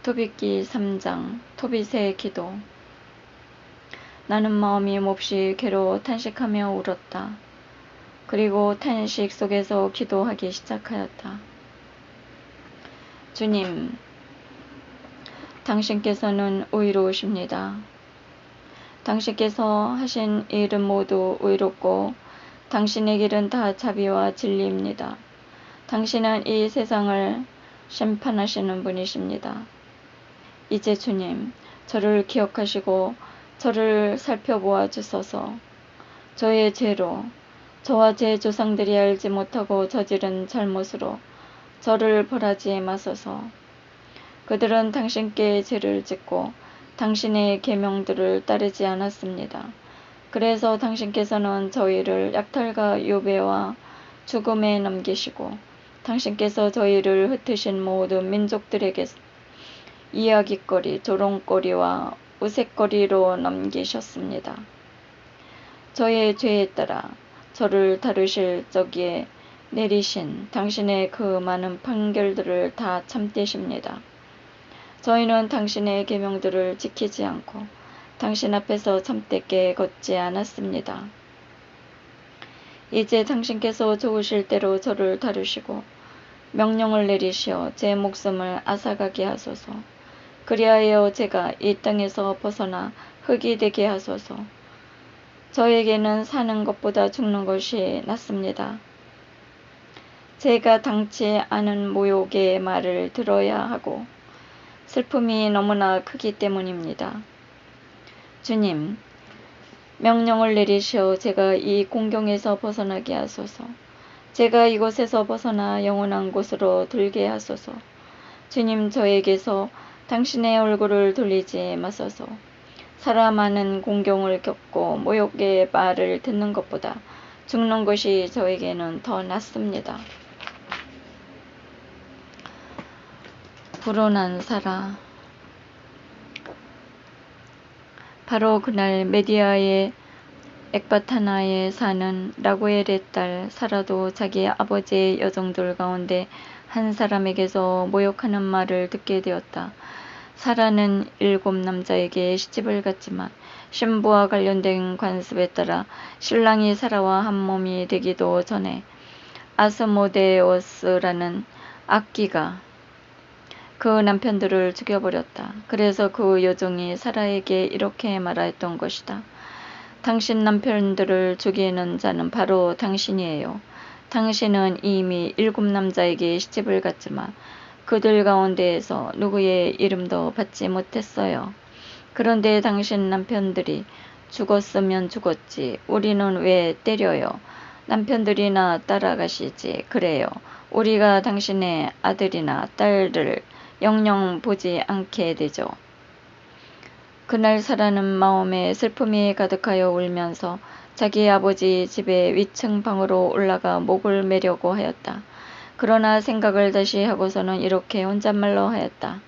토빗기 3장 토빗의 기도. 나는 마음이 몹시 괴로워 탄식하며 울었다. 그리고 탄식 속에서 기도하기 시작하였다. 주님, 당신께서는 의로우십니다. 당신께서 하신 일은 모두 의롭고 당신의 길은 다 자비와 진리입니다. 당신은 이 세상을 심판하시는 분이십니다. 이제 주님, 저를 기억하시고 저를 살펴보아 주소서. 저의 죄로, 저와 제 조상들이 알지 못하고 저지른 잘못으로 저를 벌하지 마소서. 그들은 당신께 죄를 짓고 당신의 계명들을 따르지 않았습니다. 그래서 당신께서는 저희를 약탈과 유배와 죽음에 넘기시고 당신께서 저희를 흩으신 모든 민족들에게 이야깃거리, 조롱거리와 우윳거리로 넘기셨습니다. 저의 죄에 따라 저를 다루실 적에 내리신 당신의 그 많은 판결들을 다 참되십니다. 저희는 당신의 계명들을 지키지 않고 당신 앞에서 참되게 걷지 않았습니다. 이제 당신께서 좋으실 대로 저를 다루시고 명령을 내리시어 제 목숨을 앗아가게 하소서. 그리하여 제가 이 땅에서 벗어나 흙이 되게 하소서. 저에게는 사는 것보다 죽는 것이 낫습니다. 제가 당치 않은 모욕의 말을 들어야 하고 슬픔이 너무나 크기 때문입니다. 주님, 명령을 내리시어 제가 이 공경에서 벗어나게 하소서. 제가 이곳에서 벗어나 영원한 곳으로 들게 하소서. 주님, 저에게서 당신의 얼굴을 돌리지 마소서. 사람 많은 공경을 겪고 모욕의 말을 듣는 것보다 죽는 것이 저에게는 더 낫습니다. 불온한 사라. 바로 그날 메디아의 엑바타나에 사는 라구엘의 딸 사라도 자기 아버지의 여종들 가운데 한 사람에게서 모욕하는 말을 듣게 되었다. 사라는 7 남자에게 시집을 갔지만 신부와 관련된 관습에 따라 신랑이 사라와 한 몸이 되기도 전에 아스모데오스라는 악귀가 그 남편들을 죽여버렸다. 그래서 그 여종이 사라에게 이렇게 말하였던 것이다. 당신 남편들을 죽이는 자는 바로 당신이에요. 당신은 이미 7 남자에게 시집을 갔지만 그들 가운데에서 누구의 이름도 받지 못했어요. 그런데 당신 남편들이 죽었으면 죽었지. 우리는 왜 때려요? 남편들이나 따라가시지. 그래요. 우리가 당신의 아들이나 딸을 영영 보지 않게 되죠. 그날 사라는 마음에 슬픔이 가득하여 울면서 자기 아버지 집의 위층 방으로 올라가 목을 매려고 하였다. 그러나 생각을 다시 하고서는 이렇게 혼잣말로 하였다.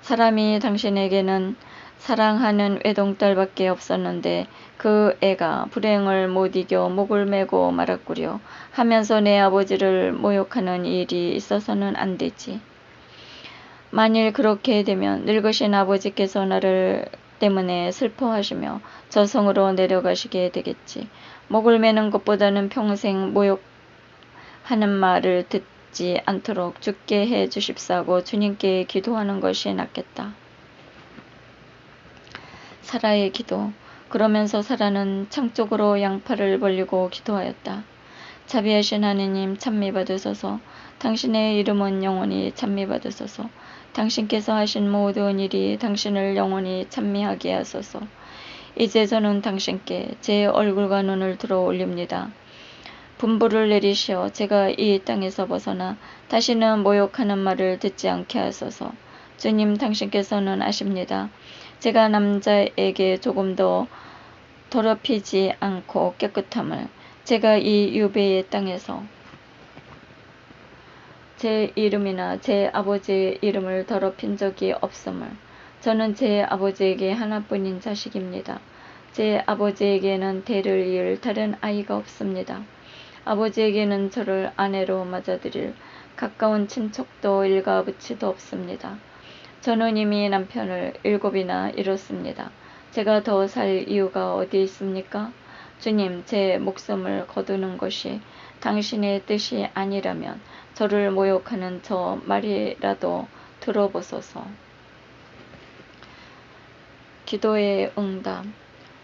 사람이 당신에게는 사랑하는 외동딸밖에 없었는데 그 애가 불행을 못 이겨 목을 메고 말았구려 하면서 내 아버지를 모욕하는 일이 있어서는 안 되지. 만일 그렇게 되면 늙으신 아버지께서 나를 때문에 슬퍼하시며 저승으로 내려가시게 되겠지. 목을 매는 것보다는 평생 모욕하는 말을 듣지 않도록 죽게 해 주십사고 주님께 기도하는 것이 낫겠다. 사라의 기도. 그러면서 사라는 창 쪽으로 양팔을 벌리고 기도하였다. 자비하신 하느님, 찬미받으소서. 당신의 이름은 영원히 찬미받으소서. 당신께서 하신 모든 일이 당신을 영원히 찬미하게 하소서. 이제 저는 당신께 제 얼굴과 눈을 들어 올립니다. 분부를 내리시어 제가 이 땅에서 벗어나 다시는 모욕하는 말을 듣지 않게 하소서. 주님, 당신께서는 아십니다. 제가 남자에게 조금 더 더럽히지 않고 깨끗함을, 제가 이 유배의 땅에서 제 이름이나 제 아버지의 이름을 더럽힌 적이 없음을, 저는 제 아버지에게 하나뿐인 자식입니다. 제 아버지에게는 대를 이을 다른 아이가 없습니다. 아버지에게는 저를 아내로 맞아들일 가까운 친척도 일가부치도 없습니다. 저는 이미 남편을 7이나 잃었습니다. 제가 더 살 이유가 어디 있습니까? 주님, 제 목숨을 거두는 것이 당신의 뜻이 아니라면 저를 모욕하는 저 말이라도 들어보소서. 기도의 응답.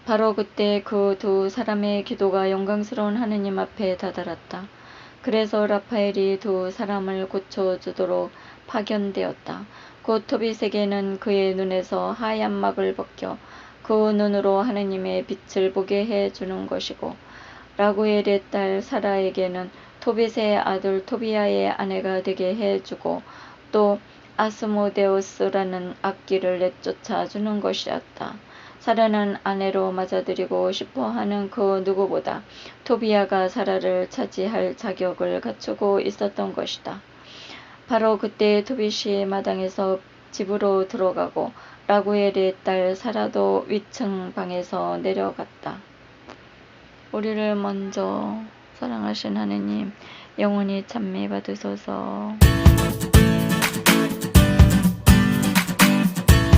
바로 그때 그 두 사람의 기도가 영광스러운 하느님 앞에 다다랐다. 그래서 라파엘이 두 사람을 고쳐주도록 파견되었다. 곧 토빗에게는 그의 눈에서 하얀 막을 벗겨 그 눈으로 하느님의 빛을 보게 해주는 것이고, 라구엘의 딸 사라에게는 토빗의 아들 토비아의 아내가 되게 해주고, 또 아스모데우스라는 악기를 내쫓아 주는 것이었다. 사라는 아내로 맞아들이고 싶어하는 그 누구보다 토비아가 사라를 차지할 자격을 갖추고 있었던 것이다. 바로 그때 토빗이 마당에서 집으로 들어가고 라구엘의 딸 사라도 위층 방에서 내려갔다. 우리를 먼저 사랑하신 하느님, 영원히 찬미 받으소서.